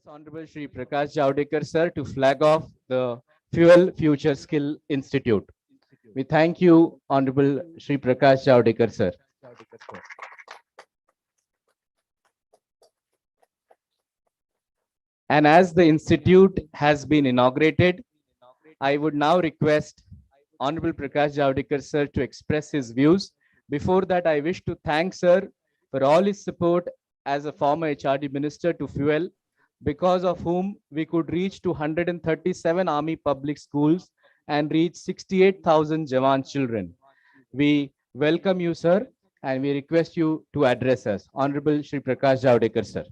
Hon'ble Shri Prakash Javadekar sir to flag off the Fuel Future Skill Institute. We thank you, Honorable Shri Prakash Javadekar sir. And as the institute has been inaugurated, I would now request Honorable Prakash Javadekar sir to express his views. Before that, I wish to thank sir for all his support as a former HRD minister to Fuel, because of whom we could reach to 137 army public schools and reach 68,000 Jawan children. We welcome you, sir, and we request you to address us. Honorable Shri Prakash Javadekar, sir.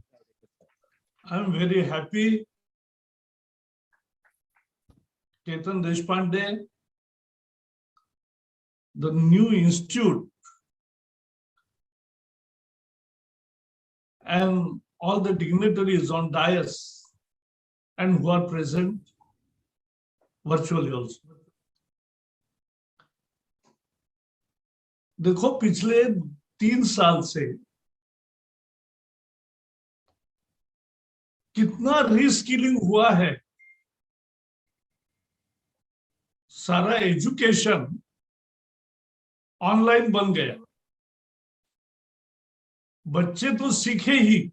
I'm very happy. Ketan Deshpande, the new institute, and all the dignitaries on dais and who are present virtually also. देखो पिछले 3 साल से कितना reskilling हुआ है. सारा education online बन गया. बच्चे तो सीखे ही,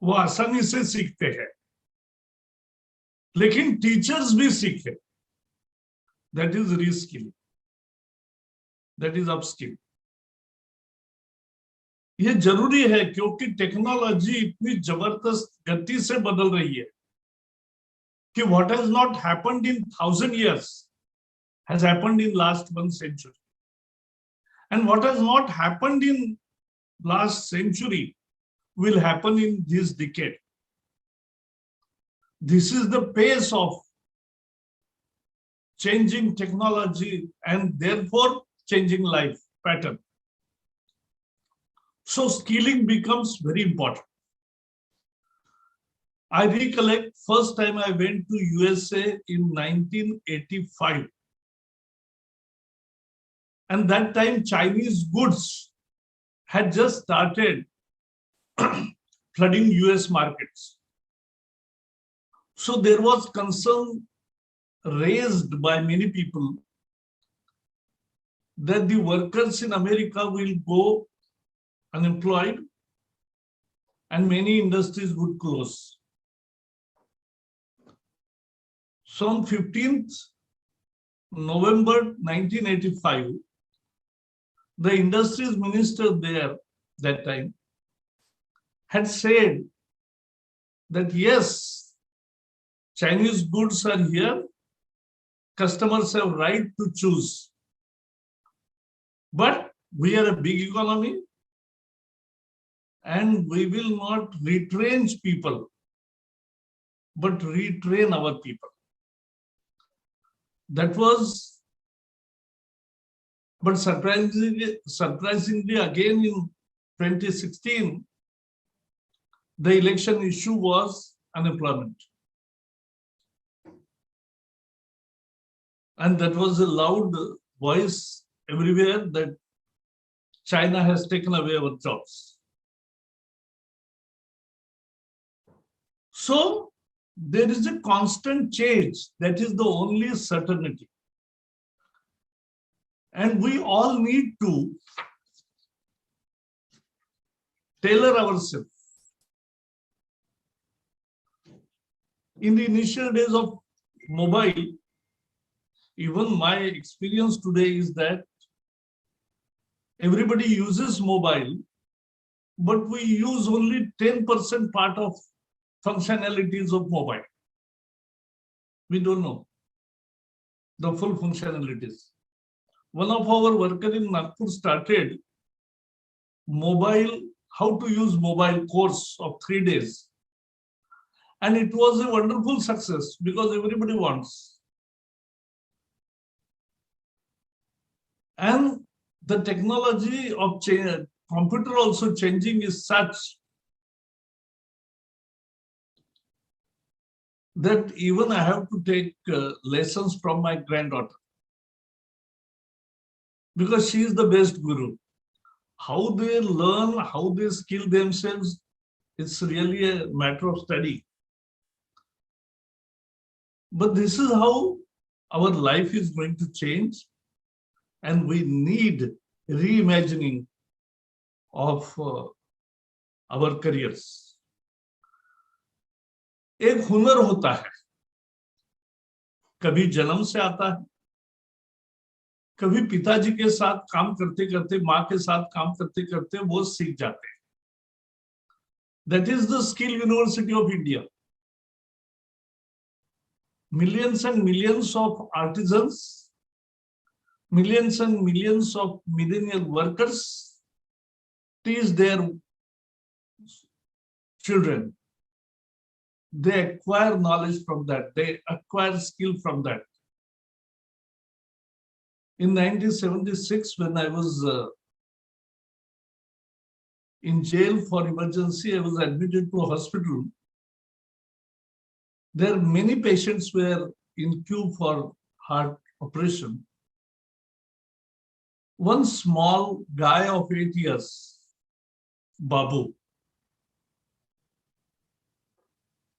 वो आसानी से सीखते हैं, लेकिन टीचर्स भी सीखे. That is reskilling, that is upskill. ये जरूरी है क्योंकि टेक्नोलॉजी इतनी जबरदस्त गति से बदल रही है कि what has not happened in 1000 years has happened in last 1 century, and what has not happened in last century will happen in this decade. This is the pace of changing technology and therefore changing life pattern. So skilling becomes very important. I recollect first time I went to USA in 1985. And that time Chinese goods had just started flooding US markets. So there was concern raised by many people that the workers in America will go unemployed and many industries would close. So on 15th November 1985, the industries minister there that time had said that yes, Chinese goods are here, customers have right to choose, but we are a big economy and we will not retrench people, but retrain our people. That was, but surprisingly again in 2016, the election issue was unemployment. And that was a loud voice everywhere that China has taken away our jobs. So there is a constant change. That is the only certainty. And we all need to tailor ourselves. In the initial days of mobile, even my experience today is that everybody uses mobile, but we use only 10% part of functionalities of mobile. We don't know the full functionalities. One of our workers in Nagpur started mobile, how to use mobile course of 3 days. And it was a wonderful success because everybody wants. And the technology of computer also changing is such that even I have to take lessons from my granddaughter, because she is the best guru. How they learn, how they skill themselves It's really a matter of study. But this is how our life is going to change, and we need reimagining of our careers. एक हुनर होता है, कभी जन्म से आता है, कभी पिताजी के साथ काम करते करते, माँ के साथ काम करते करते वो सीख जाते हैं. That is the skill university of India. Millions and millions of artisans, millions and millions of millennial workers teach their children. They acquire knowledge from that. They acquire skill from that. In 1976, when I was in jail for emergency, I was admitted to a hospital. There many patients were in queue for heart operation. One small guy of 8 years, Babu,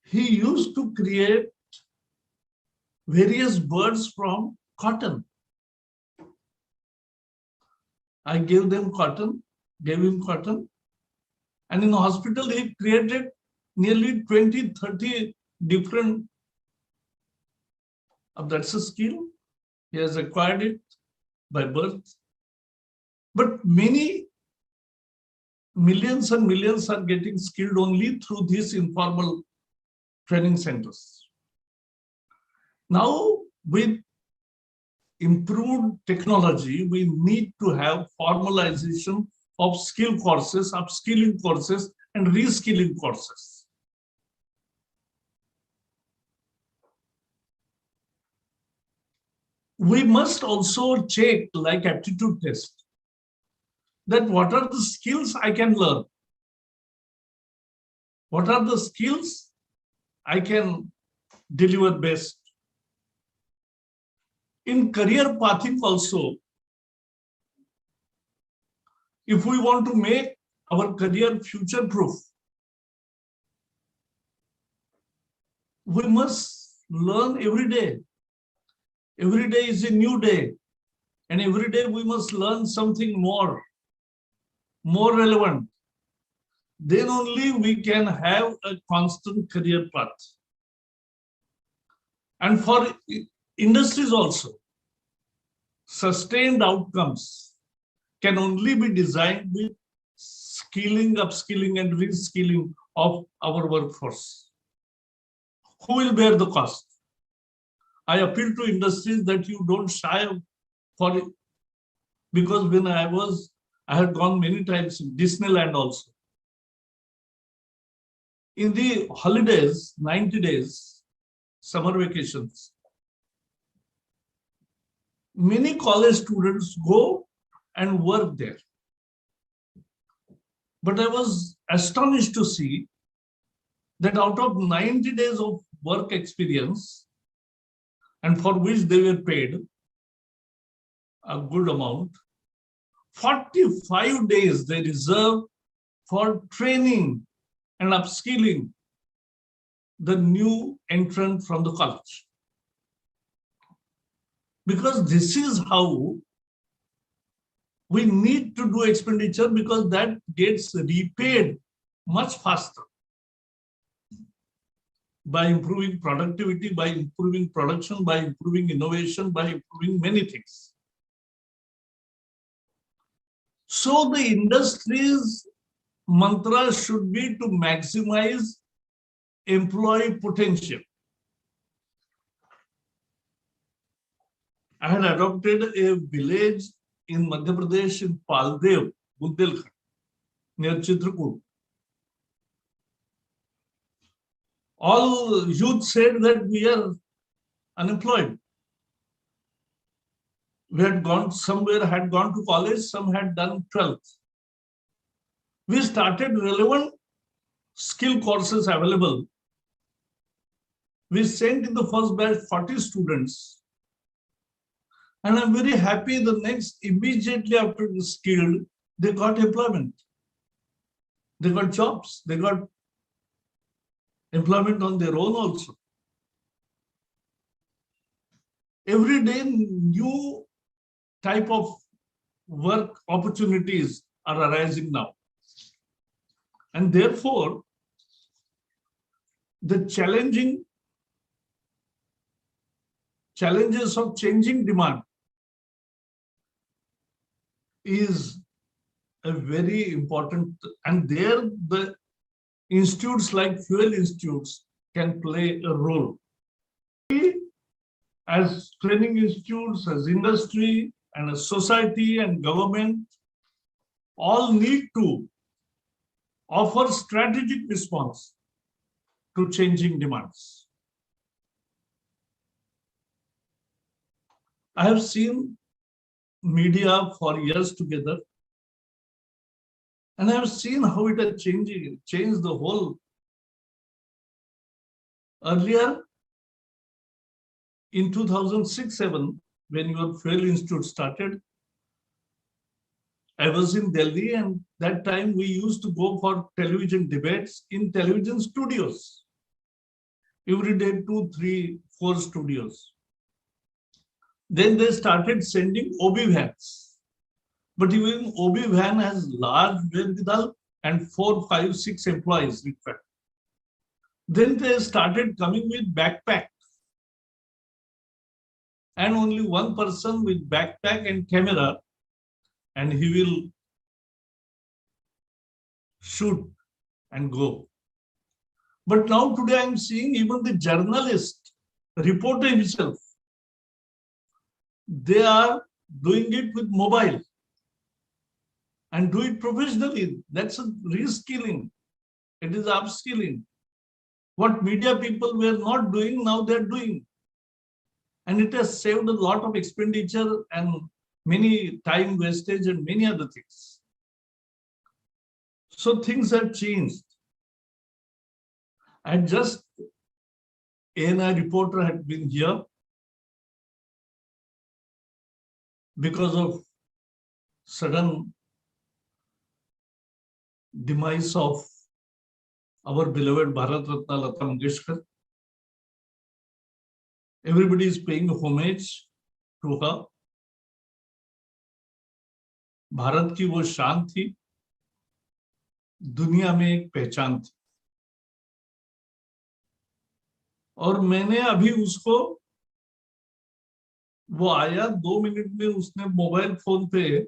he used to create various birds from cotton. I gave him cotton, and in the hospital he created nearly 20, 30 different. That's a skill. He has acquired it by birth. But many millions and millions are getting skilled only through these informal training centers. Now, with improved technology, we need to have formalization of skill courses, upskilling courses, and reskilling courses. We must also check, like aptitude test, that what are the skills I can learn? What are the skills I can deliver best? In career pathing also, if we want to make our career future-proof, we must learn every day. Every day is a new day. And every day we must learn something more relevant. Then only we can have a constant career path. And for industries also, sustained outcomes can only be designed with skilling, upskilling, and reskilling of our workforce. Who will bear the cost? I appeal to industries that you don't shy for it, because when I had gone many times in Disneyland also. In the holidays, 90 days, summer vacations, many college students go and work there. But I was astonished to see that out of 90 days of work experience, and for which they were paid a good amount, 45 days they reserve for training and upskilling the new entrant from the college. Because this is how we need to do expenditure, because that gets repaid much faster by improving productivity, by improving production, by improving innovation, by improving many things. So the industry's mantra should be to maximize employee potential. I had adopted a village in Madhya Pradesh in Paldev, Bundelkhand, near Chitrakoot. All youth said that we are unemployed. We had gone somewhere, had gone to college, some had done 12th. We started relevant skill courses available. We sent in the first batch 40 students. And I'm very happy the next, immediately after the skilled, they got employment. They got jobs, they got employment on their own also. Every day, new type of work opportunities are arising now. And therefore, the challenges of changing demand is a very important, and there the institutes like fuel institutes can play a role. We, as training institutes, as industry, and as society and government, all need to offer strategic response to changing demands. I have seen media for years together, and I have seen how it has changed the whole. Earlier, in 2006-07, when your Fuel Institute started, I was in Delhi, and that time we used to go for television debates in television studios. Every day, 2, 3, 4 studios. Then they started sending OB vans. But even OB van has large wherewithal and 4, 5, 6 employees required. Then they started coming with backpack. And only one person with backpack and camera, and he will shoot and go. But now today I'm seeing even the journalist, reporter himself, they are doing it with mobile and do it professionally. That's a reskilling. It is upskilling. What media people were not doing, now they're doing. And it has saved a lot of expenditure and many time wastage and many other things. So things have changed. And just ANI reporter had been here because of sudden demise of our beloved Bharat Ratna Lata Mangeshkar. Everybody is paying homage to her. Bharat की वो शान थी, दुनिया में एक पहचान थी. और मैंने अभी उसको, वो आया 2 मिनट में, उसने मोबाइल फोन पे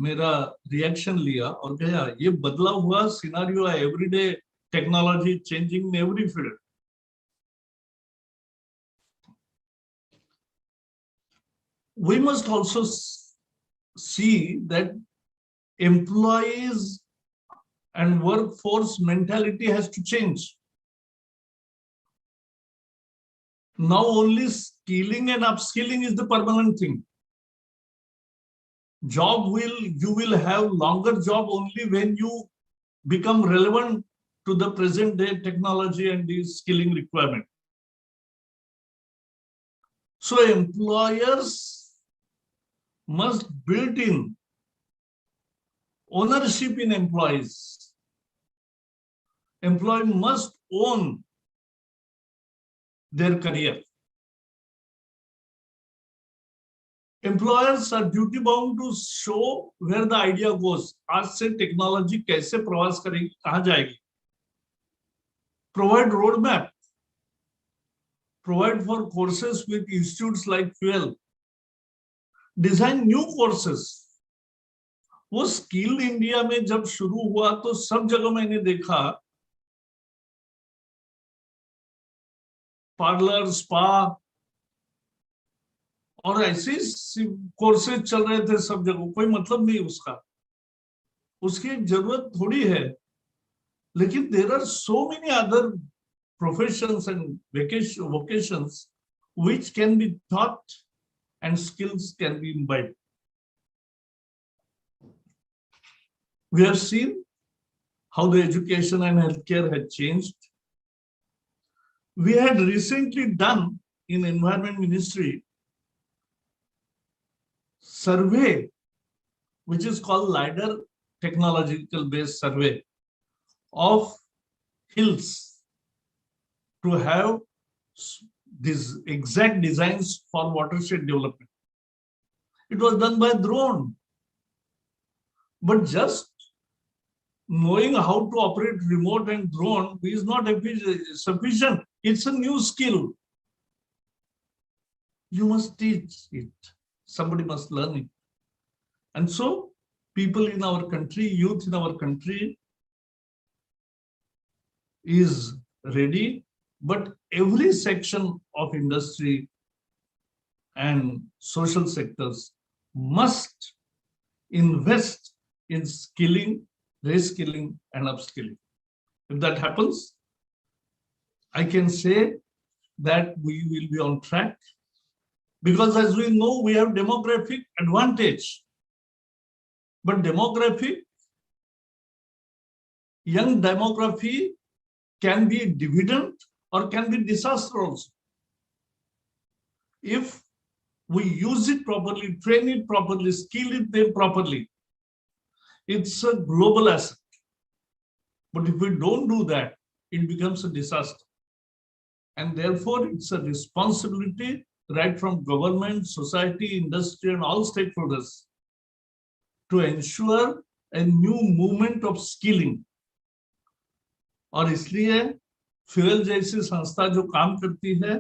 मेरा रिएक्शन लिया और कहा ये बदला हुआ सिनारियो है, everyday technology changing in every field. We must also see that employees and workforce mentality has to change. Now only skilling and upskilling is the permanent thing. You will have longer job only when you become relevant to the present day technology and the skilling requirement. So employers must build in ownership in employees. Employee must own their career. Employers are duty bound to show where the idea goes. आज से technology कैसे प्रवास करेगी, कहाँ जाएगी. Provide roadmap. Provide for courses with institutes like Fuel. Design new courses. वो skill India में जब शुरू हुआ तो सब जगह मैंने देखा पार्लर, स्पा और ऐसे कोर्सेज चल रहे थे सब जगह. कोई मतलब नहीं उसका, उसकी जरूरत थोड़ी है. लेकिन there are so many other professions and vocations which can be taught and skills can be imbibed. We have seen how the education and healthcare had changed. We had recently done in Environment Ministry survey, which is called LIDAR, technological based survey of hills. to have these exact designs for watershed development. It was done by drone. But just knowing how to operate remote and drone is not sufficient. It's a new skill. You must teach it. Somebody must learn it. And so people in our country, youth in our country is ready, but every section of industry and social sectors must invest in skilling, reskilling, and upskilling. If that happens, I can say that we will be on track, because as we know, we have demographic advantage. But young demography can be dividend or can be disaster also. If we use it properly, train it properly, skill it properly, it's a global asset. But if we don't do that, it becomes a disaster. And therefore, it's a responsibility right from government, society, industry, and all stakeholders to ensure a new movement of skilling. और इसलिए fuel जैसी संस्था जो काम करती है,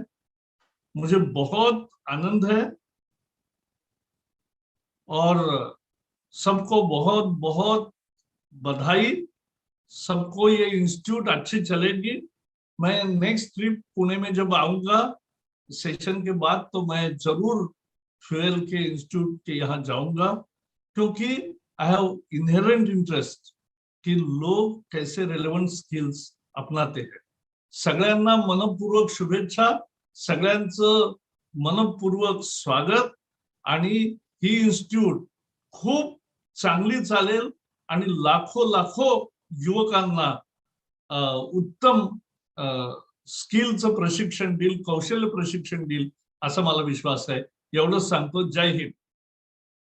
मुझे बहुत आनंद है और सबको बहुत बहुत बधाई। सबको ये इंस्टीट्यूट अच्छी चलेगी। मैं नेक्स्ट ट्रिप पुणे में जब आऊंगा सेशन के बाद, तो मैं जरूर फ्यूएल के इंस्टीट्यूट के यहाँ जाऊंगा, क्योंकि आई हैव इनहेरेंट इंटरेस्ट कि लोग कैसे रेलेवेंट स्किल्स अपनाते हैं। सगळ्यांना मनपूर्वक शुभेच्छा, सगळ्यांचं मनपूर्वक स्वागत, आणि ही इंस्टिट्यूट खूप चांगली चालेल आणि लाखो लाखो युवकांना उत्तम स्किलचं प्रशिक्षण देईल, कौशल्य प्रशिक्षण देईल, असा मला विश्वास आहे। एवढंच सांगतो। जय हिंद।